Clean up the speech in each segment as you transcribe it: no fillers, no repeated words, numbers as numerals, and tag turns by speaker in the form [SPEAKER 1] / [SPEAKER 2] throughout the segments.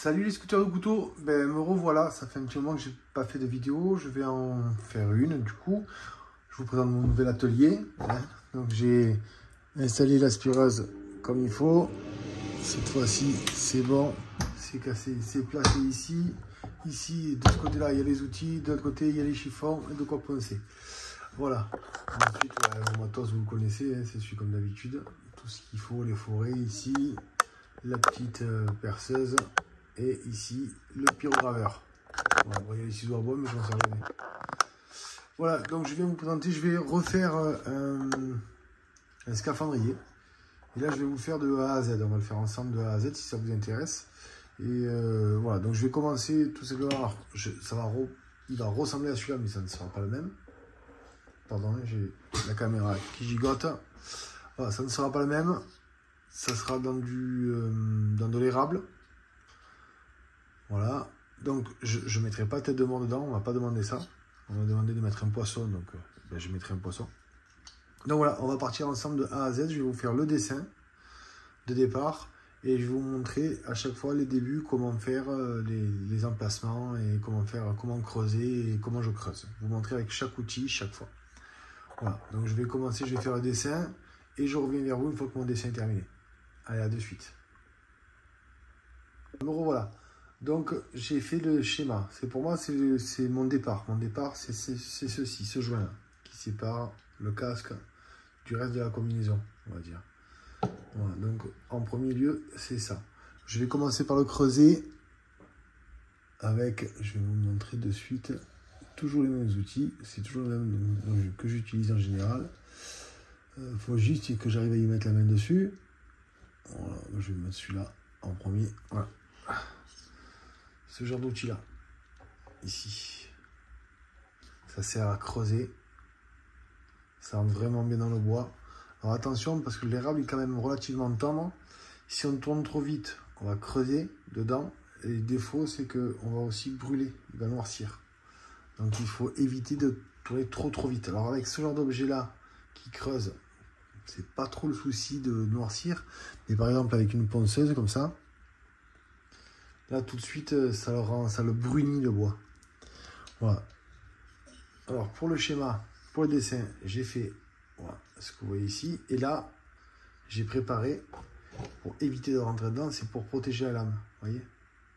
[SPEAKER 1] Salut les scooters de couteau, me revoilà, ça fait un petit moment que j'ai pas fait de vidéo, je vais en faire une du coup. Je vous présente mon nouvel atelier. Donc j'ai installé l'aspireuse comme il faut. Cette fois-ci c'est bon, c'est cassé, c'est placé ici. Ici, de ce côté-là il y a les outils, de l'autre côté il y a les chiffons et de quoi poncer. Voilà. Ensuite, mon matos vous le connaissez, hein, c'est celui comme d'habitude. Tout ce qu'il faut, les forêts ici, la petite perceuse. Et ici, le pyrograveur. Voilà, il y a les ciseaux à bois, mais je m'en sers jamais. Voilà, donc je viens vous présenter, je vais refaire un scaphandrier. Et là, je vais vous faire de A à Z. On va le faire ensemble de A à Z si ça vous intéresse. Et voilà, donc je vais commencer tout simplement. Il va ressembler à celui-là, mais ça ne sera pas le même. Pardon, j'ai la caméra qui gigote. Voilà, ça ne sera pas le même. Ça sera dans de l'érable. Voilà, donc je ne mettrai pas tête de mort dedans, on ne va pas demander ça. On va demander de mettre un poisson, donc je mettrai un poisson. Donc voilà, on va partir ensemble de A à Z. Je vais vous faire le dessin de départ et je vais vous montrer à chaque fois les débuts, comment faire les emplacements et comment creuser et comment je creuse. Vous montrer avec chaque outil, chaque fois. Voilà, donc je vais commencer, je vais faire le dessin et je reviens vers vous une fois que mon dessin est terminé. Allez, à de suite. Me revoilà. Donc j'ai fait le schéma. C'est pour moi, c'est mon départ. Mon départ, c'est ceci, ce joint qui sépare le casque du reste de la combinaison, on va dire. Voilà, donc en premier lieu, c'est ça. Je vais commencer par le creuser avec, je vais vous montrer de suite, toujours les mêmes outils. C'est toujours les mêmes que j'utilise en général. Il faut juste que j'arrive à y mettre la main dessus. Voilà, je vais mettre celui-là en premier. Voilà. Ce genre d'outil là, ici, ça sert à creuser, ça rentre vraiment bien dans le bois. Alors attention, parce que l'érable est quand même relativement tendre. Si on tourne trop vite, on va creuser dedans. Et le défaut, c'est qu'on va aussi brûler, il va noircir. Donc il faut éviter de tourner trop vite. Alors avec ce genre d'objet là qui creuse, c'est pas trop le souci de noircir. Mais par exemple avec une ponceuse comme ça, là, tout de suite, ça le brunit le bois. Voilà. Alors, pour le schéma, pour le dessin, j'ai fait voilà, ce que vous voyez ici. Et là, j'ai préparé, pour éviter de rentrer dedans, c'est pour protéger la lame. Vous voyez?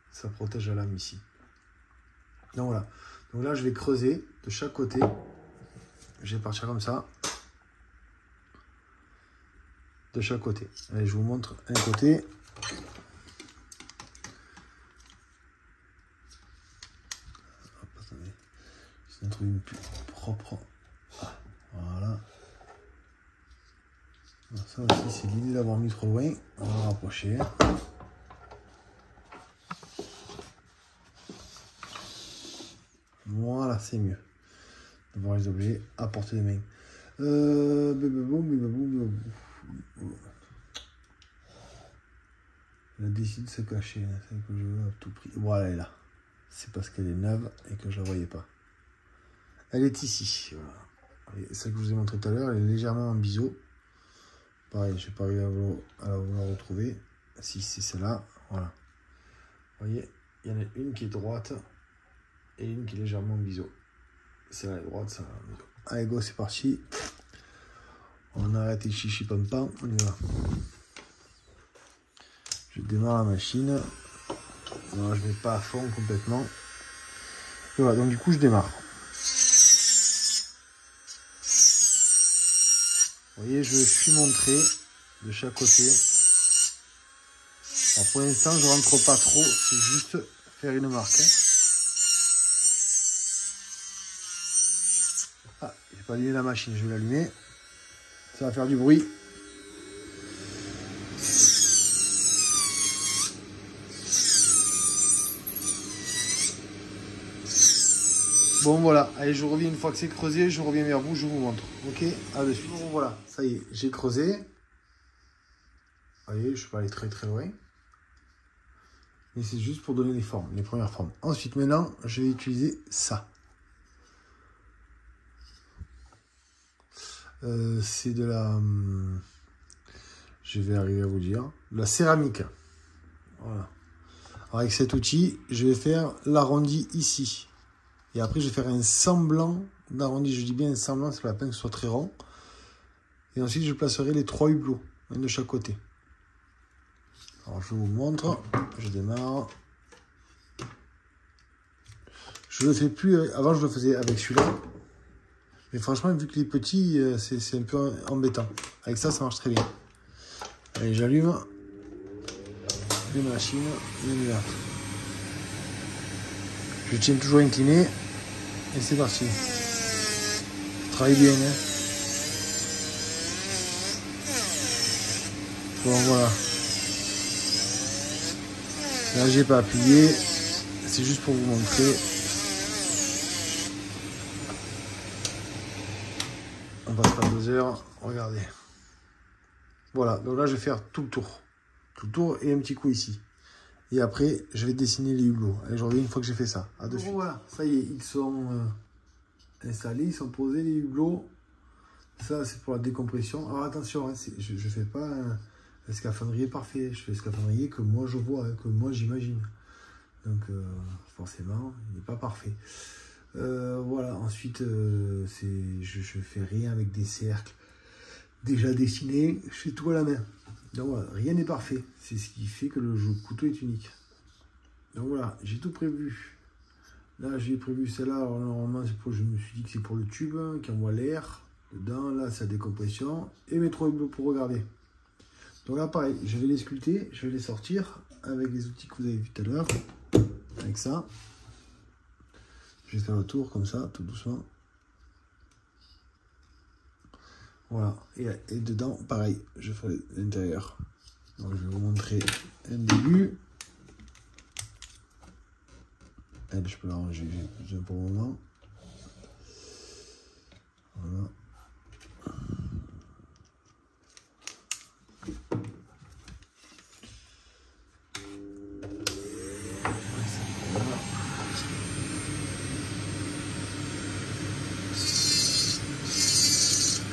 [SPEAKER 1] Ça protège la lame ici. Donc voilà. Donc là, je vais creuser de chaque côté. Je vais partir comme ça. De chaque côté. Allez, je vous montre un côté. On trouve une plus propre. Voilà. Ça aussi, c'est l'idée d'avoir mis trop loin. On va rapprocher. Voilà, c'est mieux. D'avoir les objets à portée de main. Elle décide de se cacher. Celle que je veux à tout prix. Voilà, elle est là. C'est parce qu'elle est neuve et que je ne la voyais pas. Elle est ici, voilà. Celle que je vous ai montré tout à l'heure, elle est légèrement en biseau. Pareil, je n'ai pas réussi à la retrouver. Si, c'est celle-là, voilà. Vous voyez, il y en a une qui est droite et une qui est légèrement en biseau. Celle-là est droite, celle-là en biseau. Allez, go, c'est parti. On arrête les chichi pam pam, on y va. Je démarre la machine. Non, je ne vais pas à fond complètement. Et voilà, donc du coup, je démarre. Vous voyez, je suis montré de chaque côté. Alors pour l'instant, je rentre pas trop, c'est juste faire une marque. Ah, j'ai pas allumé la machine, je vais l'allumer. Ça va faire du bruit. Bon voilà, allez, je reviens une fois que c'est creusé, je reviens vers vous, je vous montre. Ok, à de suite. Bon, voilà, ça y est, j'ai creusé. Vous voyez, je ne suis pas allé très loin. Mais c'est juste pour donner les formes, les premières formes. Ensuite, maintenant, je vais utiliser ça. C'est de la... je vais arriver à vous dire. De la céramique. Voilà. Alors avec cet outil, je vais faire l'arrondi ici. Et après, je vais faire un semblant d'arrondi. Je dis bien un semblant, c'est pas la peine que ce soit très rond. Et ensuite, je placerai les 3 hublots, un de chaque côté. Alors, je vous montre. Je démarre. Je le fais plus. Avant, je le faisais avec celui-là. Mais franchement, vu qu'il est petit, c'est un peu embêtant. Avec ça, ça marche très bien. Allez, j'allume. Les machines. Lumière. Je tiens toujours incliné. Et c'est parti. Je travaille bien. Hein. Bon, voilà. Là, j'ai pas appuyé. C'est juste pour vous montrer. On passera 2 heures. Regardez. Voilà. Donc là, je vais faire tout le tour. Tout le tour et un petit coup ici. Et après, je vais dessiner les hublots. Allez, je reviens une fois que j'ai fait ça. À de suite. Voilà. Ça y est, ils sont installés. Ils sont posés, les hublots. Ça, c'est pour la décompression. Alors attention, hein, je ne fais pas un scaphandrier parfait. Je fais un scaphandrier que moi je vois, hein, que moi j'imagine. Donc forcément, il n'est pas parfait. Voilà, ensuite, je fais rien avec des cercles déjà dessinés. Je fais tout à la main. Donc voilà, rien n'est parfait. C'est ce qui fait que le couteau est unique. Donc voilà, j'ai tout prévu. Là, j'ai prévu celle-là. Alors normalement, je me suis dit que c'est pour le tube hein, qui envoie l'air. Dedans, là, c'est la décompression. Et mes 3 hublots pour regarder. Donc là, pareil, je vais les sculpter. Je vais les sortir avec les outils que vous avez vus tout à l'heure. Avec ça. Je vais faire le tour comme ça, tout doucement. Voilà. Et dedans, pareil, je ferai l'intérieur. Donc, je vais vous montrer un début. Elle, je peux l'arranger pour le moment. Voilà.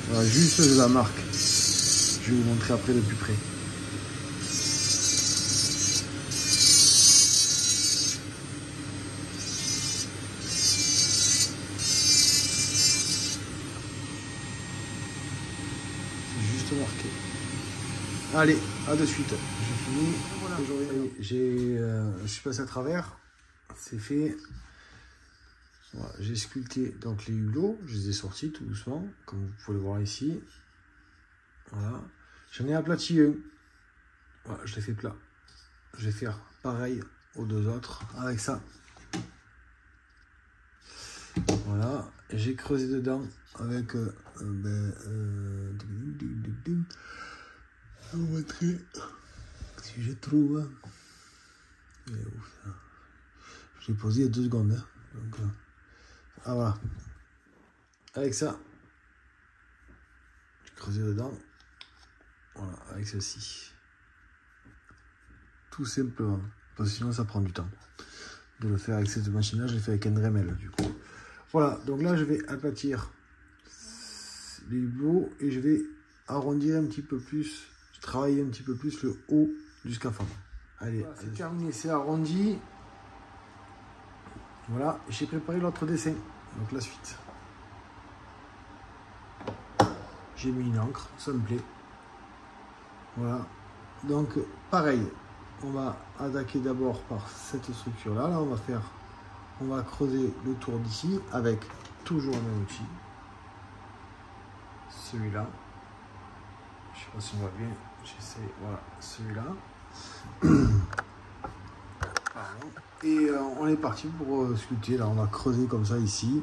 [SPEAKER 1] Voilà, juste la marque. Je vais vous montrer après de plus près. Marqué. Allez, à de suite. J'ai fini. Voilà. Je suis passé à travers. C'est fait. Voilà, j'ai sculpté donc les hublots. Je les ai sortis tout doucement, comme vous pouvez le voir ici. Voilà. J'en ai aplati un. Voilà, je l'ai fait plat. Je vais faire pareil aux 2 autres avec ça. Voilà. J'ai creusé dedans avec je vais vous montrer si je trouve. Je l'ai posé il y a 2 secondes. Hein. Donc, ah voilà. Avec ça, j'ai creusé dedans. Voilà, avec celle-ci. Tout simplement. Parce que sinon ça prend du temps. De le faire avec cette machine-là, je l'ai fait avec un Dremel du coup. Voilà, donc là je vais aplatir les hublots et je vais arrondir un petit peu plus, travailler un petit peu plus le haut du scaphandre. Allez, voilà, c'est terminé, c'est arrondi. Voilà, j'ai préparé l'autre dessin, donc la suite. J'ai mis une encre, ça me plaît. Voilà, donc pareil, on va attaquer d'abord par cette structure-là. Là, on va creuser le tour d'ici avec toujours le même outil. Celui-là. Je sais pas si on voit bien. J'essaie. Voilà, celui-là. Et on est parti pour sculpter. Là, on va creuser comme ça ici,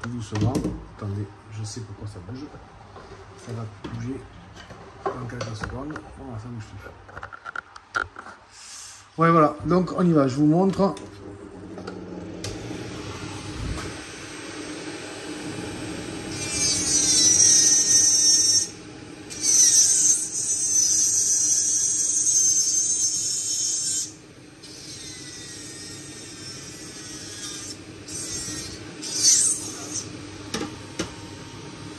[SPEAKER 1] tout doucement. Attendez, je sais pourquoi ça bouge. Ça va bouger dans quelques secondes. Voilà, ça bouge plus. Ouais, voilà. Donc, on y va. Je vous montre.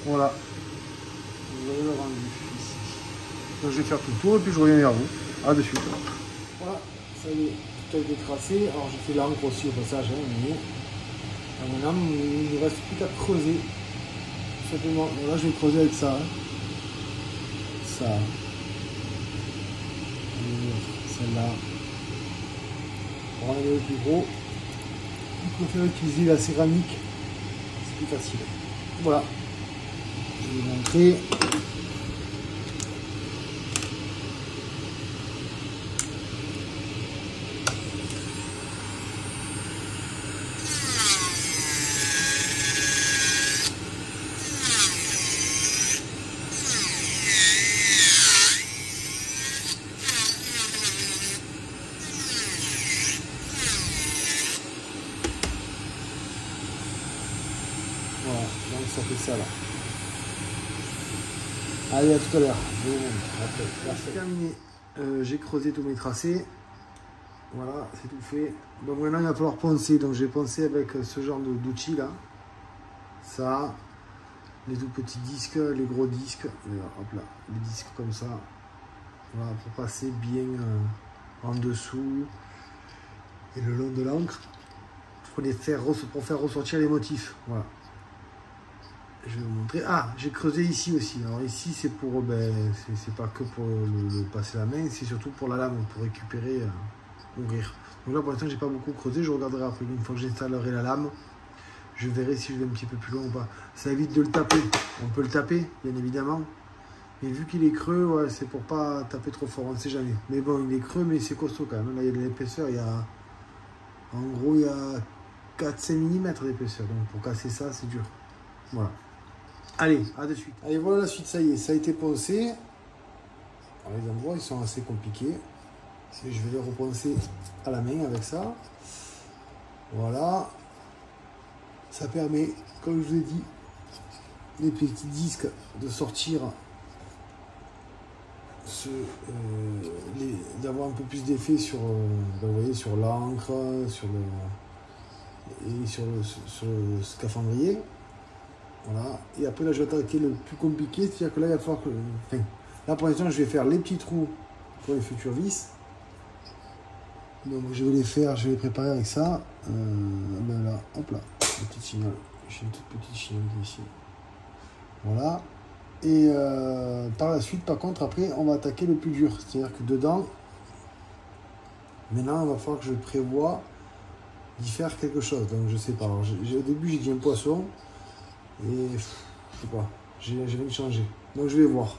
[SPEAKER 1] Voilà, vous avez le rendu ici. Donc je vais faire tout le tour et puis je reviens vers vous. À de suite. Voilà, ça y est. tout a été tracé. Alors j'ai fait l'encre aussi au passage, hein, mais maintenant il ne reste plus qu'à creuser. Simplement, bon, là je vais creuser avec ça. Hein. Ça. Celle-là. Pour enlever le plus gros, je préfère utiliser la céramique. C'est plus facile. Voilà. Je vais vous montrer. Voilà, donc ça fait ça là. Allez, à tout à l'heure. C'est terminé. J'ai creusé tous mes tracés. Voilà, c'est tout fait. Donc maintenant, il va falloir poncer. Donc j'ai poncé avec ce genre d'outil là. Ça, les tout petits disques, les gros disques. Hop là, les disques comme ça. Voilà, pour passer bien en dessous et le long de l'encre. Pour faire ressortir les motifs. Voilà. Je vais vous montrer. Ah, j'ai creusé ici aussi. Alors ici, c'est pour, c'est pas que pour le passer la main, c'est surtout pour la lame, pour récupérer, ouvrir. Donc là, pour l'instant, j'ai pas beaucoup creusé. Je regarderai après. Une fois que j'installerai la lame, je verrai si je vais un petit peu plus loin ou pas. Ça évite de le taper. On peut le taper, bien évidemment. Mais vu qu'il est creux, ouais, c'est pour pas taper trop fort. On ne sait jamais. Mais bon, il est creux, mais c'est costaud quand même. Là, il y a de l'épaisseur. En gros, il y a 4-5 mm d'épaisseur. Donc pour casser ça, c'est dur. Voilà. Allez, à de suite. Allez, voilà la suite, ça y est, ça a été poncé. Alors, les endroits, ils sont assez compliqués. Je vais les reponcer à la main avec ça. Voilà. Ça permet, comme je vous ai dit, les petits disques de sortir, d'avoir un peu plus d'effet sur, vous voyez, sur l'encre, sur le scaphandrier. Voilà, et après là je vais attaquer le plus compliqué, c'est-à-dire que là il va falloir que... Enfin, là pour l'instant je vais faire les petits trous pour les futures vis. Donc je vais les faire, je vais les préparer avec ça. Ben là, hop là, une petite chignole. J'ai une toute petite chignole ici. Voilà. Et par la suite, par contre, après on va attaquer le plus dur. C'est-à-dire que dedans, maintenant il va falloir que je prévoie d'y faire quelque chose. Donc je sais pas. Alors, au début j'ai dit un poisson. Et je sais pas, j'ai rien de changé. Donc je vais voir.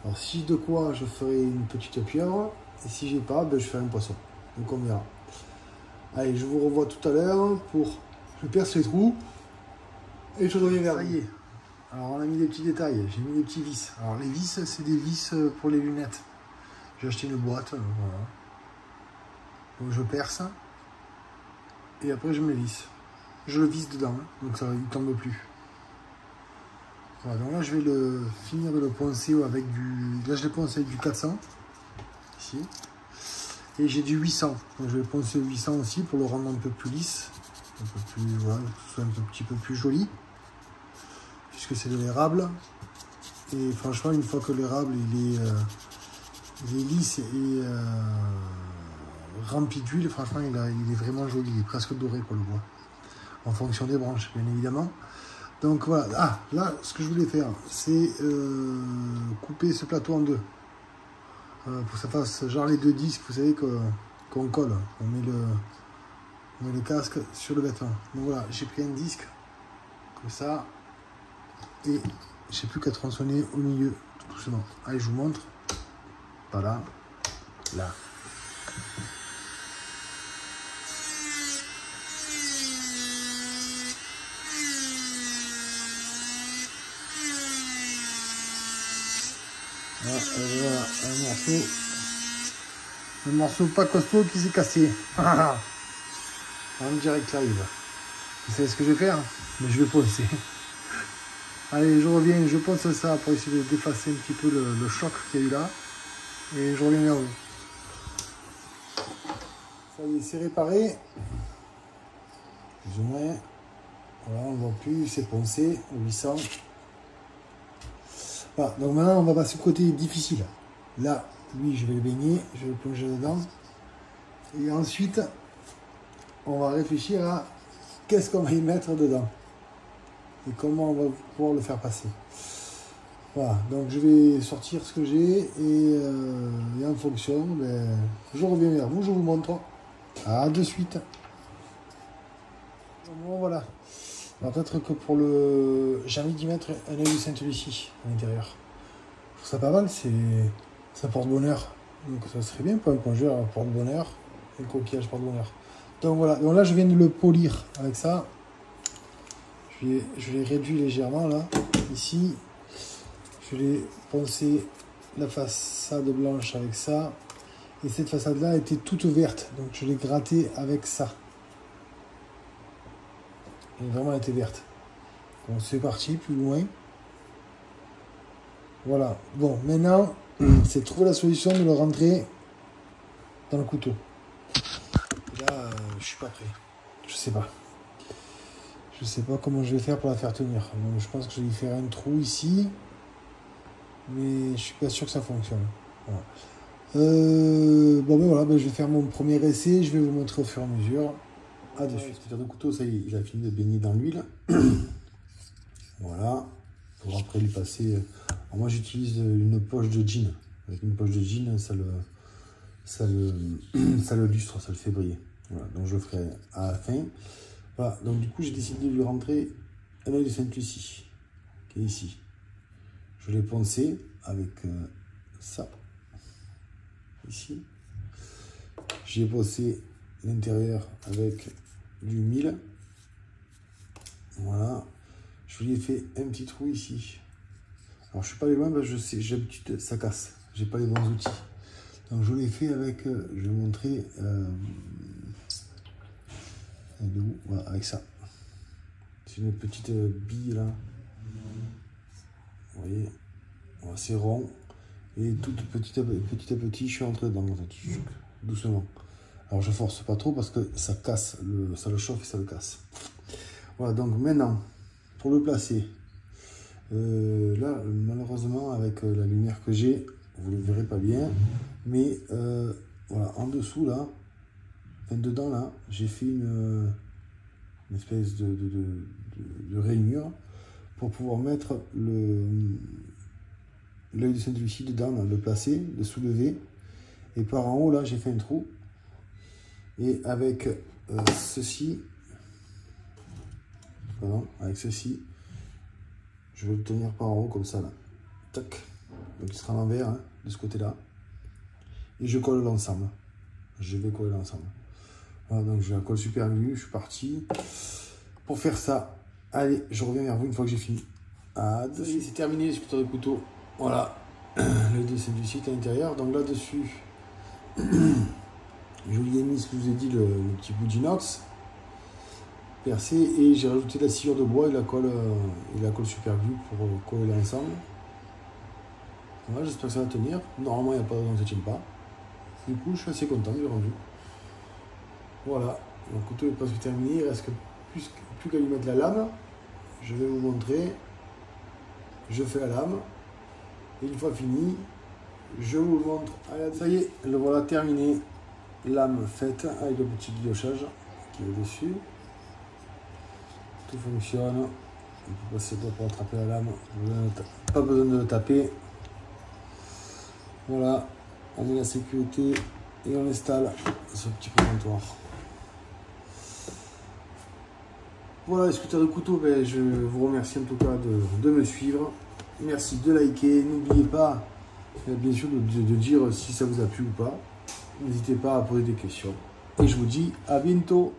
[SPEAKER 1] Alors si de quoi, je ferai une petite pieuvre. Et si j'ai pas, ben, je ferai un poisson. Donc on verra. Allez, je vous revois tout à l'heure pour... Je perce les trous. Et je reviens vers vous. Ça y est. Alors on a mis des petits détails. J'ai mis des petits vis. Alors les vis, c'est des vis pour les lunettes. J'ai acheté une boîte. Voilà. Donc je perce. Et après je me visse. Je le visse dedans. Donc ça ne tombe plus. Voilà, donc là je vais finir de le poncer avec du... Là je l'ai poncé avec du 400, ici, et j'ai du 800, donc je vais poncer 800 aussi pour le rendre un peu plus lisse, un peu plus, voilà, que ce soit un petit peu plus joli, puisque c'est de l'érable, et franchement une fois que l'érable il est lisse et rempli d'huile, franchement il est vraiment joli, il est presque doré pour le bois, en fonction des branches bien évidemment. Donc voilà, ah, là, ce que je voulais faire, c'est couper ce plateau en deux. Pour que ça fasse genre les deux disques, vous savez, qu'on colle. On met le casque sur le vêtement. Donc voilà, j'ai pris un disque, comme ça, et j'ai plus qu'à tronçonner au milieu, tout doucement. Allez, je vous montre. Voilà, là. Voilà, un morceau pas costaud qui s'est cassé. En direct live. Vous savez ce que je vais faire? Mais je vais poncer. Allez, je reviens, je ponce ça pour essayer de défacer un petit peu le choc qu'il y a eu là. Et je reviens vers vous. Ça y est, c'est réparé. Plus ou moins. Voilà, on ne voit plus, c'est poncé, 800. Voilà, donc maintenant on va passer au côté difficile. Là, lui, je vais le baigner, je vais le plonger dedans. Et ensuite, on va réfléchir à qu'est-ce qu'on va y mettre dedans. Et comment on va pouvoir le faire passer. Voilà, donc je vais sortir ce que j'ai et en fonction, je reviens vers vous, je vous montre. À de suite. Bon, voilà. Alors, peut-être que pour le... J'ai envie d'y mettre un œil de Sainte-Lucie à l'intérieur. Je trouve ça pas mal, ça porte bonheur. Donc ça serait bien pour un congélateur porte bonheur et le coquillage porte bonheur. Donc voilà, donc là je viens de le polir avec ça. Je l'ai réduit légèrement là, ici. Je l'ai poncé la façade blanche avec ça. Et cette façade-là était toute verte. Donc je l'ai gratté avec ça. Elle a vraiment été verte. Bon, c'est parti, plus loin. Voilà. Bon, maintenant, c'est de trouver la solution de le rentrer dans le couteau. Et là, je suis pas prêt. Je sais pas. Je sais pas comment je vais faire pour la faire tenir. Donc, je pense que je vais y faire un trou ici. Mais je suis pas sûr que ça fonctionne. Voilà. Bon, ben voilà, je vais faire mon premier essai. Je vais vous montrer au fur et à mesure. Ah, de suite. Le couteau, ça y est, il a fini de baigner dans l'huile. Voilà. Pour après lui passer. Alors moi, j'utilise une poche de jean. Avec une poche de jean, ça le lustre, ça le fait briller. Voilà. Donc je le ferai à la fin. Voilà. Donc du coup, j'ai décidé de lui rentrer un œil de Sainte-Lucie, qui est ici. Je l'ai poncé avec ça. Ici. J'ai poncé l'intérieur avec du 1000. Voilà. Je lui ai fait un petit trou ici. Alors je suis pas allé loin, je sais, j'ai l'habitude, ça casse. J'ai pas les bons outils. Donc je l'ai fait avec, je vais vous montrer, voilà, avec ça. C'est une petite bille là. Vous voyez, voilà, c'est rond. Et tout petit à petit, je suis entré dedans, doucement. Alors je force pas trop parce que ça casse, ça le chauffe et ça le casse. Voilà, donc maintenant, pour le placer, là, malheureusement, avec la lumière que j'ai, vous ne le verrez pas bien, mais voilà, en dessous, là, enfin, dedans, là, j'ai fait une espèce de rainure pour pouvoir mettre l'œil de Sainte-Lucie dedans, là, le placer, le soulever, et par en haut, là, j'ai fait un trou, et avec ceci, pardon, avec ceci, je vais le tenir par en haut comme ça là. Tac. Donc il sera à l'envers hein, de ce côté là. Et je colle l'ensemble. Je vais coller l'ensemble. Voilà, donc je la colle super glue. Je suis parti pour faire ça. Allez, je reviens vers vous une fois que j'ai fini. C'est terminé, je couteau de couteau. Voilà. Le dessin du site à l'intérieur. Donc là-dessus, je lui ai mis ce que je vous ai dit, le petit bout d'inox percé, et j'ai rajouté la sciure de bois et la colle super glue pour coller l'ensemble. Voilà, j'espère que ça va tenir. Normalement, il n'y a pas de raison que ça ne tienne pas. Du coup, je suis assez content du rendu. Voilà, mon couteau est presque terminé. Il ne reste plus qu'à lui mettre la lame. Je vais vous montrer. Je fais la lame. Et une fois fini, je vous le montre. Allez, ça y est, le voilà terminé. Lame faite avec le petit guillochage qui est dessus. Tout fonctionne. On peut passer pour attraper la lame. Pas besoin de le taper. Voilà, on met la sécurité et on installe ce petit présentoir. Voilà, les scooters de couteau, je vous remercie en tout cas de me suivre. Merci de liker. N'oubliez pas, bien sûr, de dire si ça vous a plu ou pas. N'hésitez pas à poser des questions. Et je vous dis à bientôt.